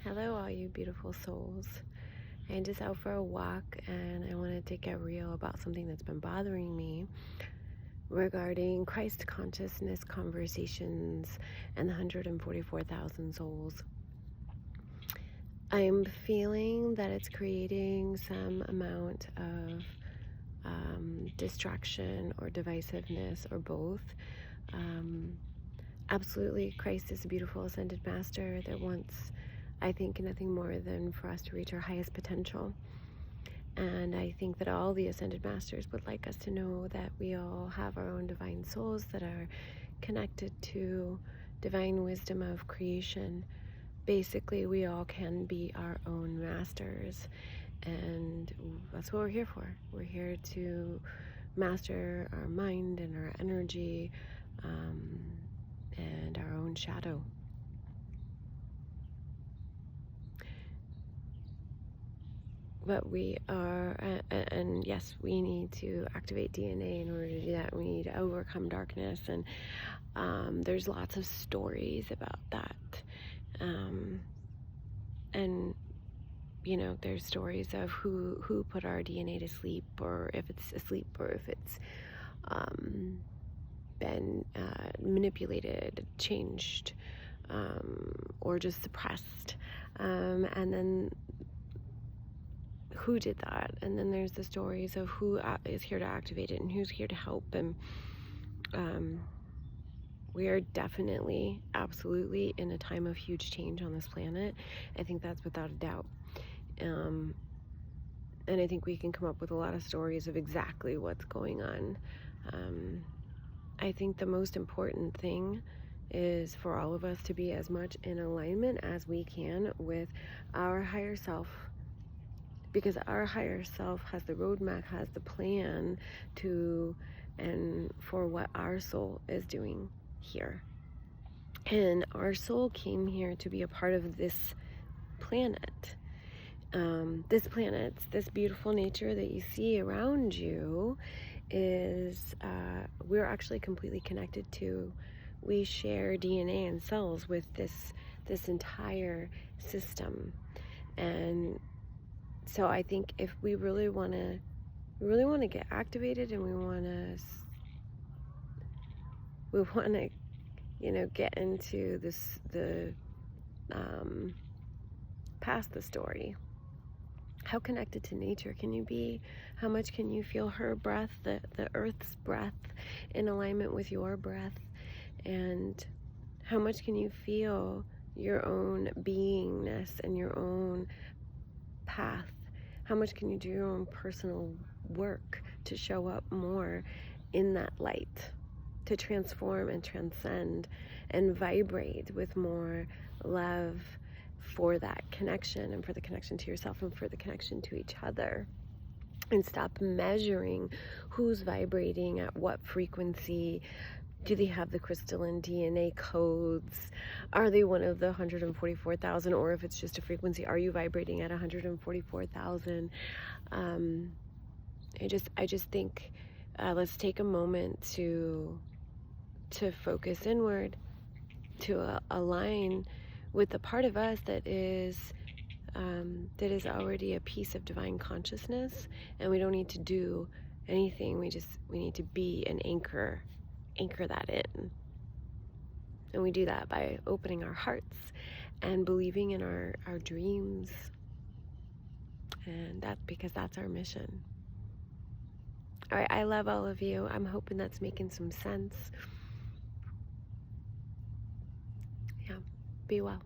Hello, all you beautiful souls. I'm just out for a walk and I wanted to get real about something that's been bothering me regarding Christ consciousness conversations and the 144,000 souls. I'm feeling that it's creating some amount of distraction or divisiveness or both. Absolutely, Christ is a beautiful ascended master that wants, I think, nothing more than for us to reach our highest potential. And I think that all the ascended masters would like us to know that we all have our own divine souls that are connected to divine wisdom of creation. Basically, we all can be our own masters, and that's what we're here for. We're here to master our mind and our energy, and our own shadow. But we are, and yes, we need to activate DNA in order to do that. We need to overcome darkness, and there's lots of stories about that. And you know, there's stories of who put our DNA to sleep, or if it's asleep, or if it's been manipulated, changed, or just suppressed, and then who did that. And then there's the stories of who is here to activate it and who's here to help. And we are definitely, absolutely in a time of huge change on this planet. I think that's without a doubt. And I think we can come up with a lot of stories of exactly what's going on. I think the most important thing is for all of us to be as much in alignment as we can with our higher self, because our higher self has the roadmap, has the plan to, and for what our soul is doing here. And our soul came here to be a part of this planet. This planet, this beautiful nature that you see around you is, we're actually completely connected to. We share DNA and cells with this entire system. And so I think if we really want to get activated, and we want to get into the past the story. How connected to nature can you be? How much can you feel her breath, the earth's breath, in alignment with your breath? And how much can you feel your own beingness and your own path? How much can you do your own personal work to show up more in that light, to transform and transcend and vibrate with more love for that connection, and for the connection to yourself, and for the connection to each other? And stop measuring who's vibrating at what frequency. Do they have the crystalline DNA codes? Are they one of the 144,000? Or if it's just a frequency, are you vibrating at 144,000? I just think let's take a moment to focus inward, to align with the part of us that is already a piece of divine consciousness, and we don't need to do anything. We need to be an anchor that in. And we do that by opening our hearts and believing in our dreams. And because that's our mission. All right, I love all of you. I'm hoping that's making some sense. Yeah, be well.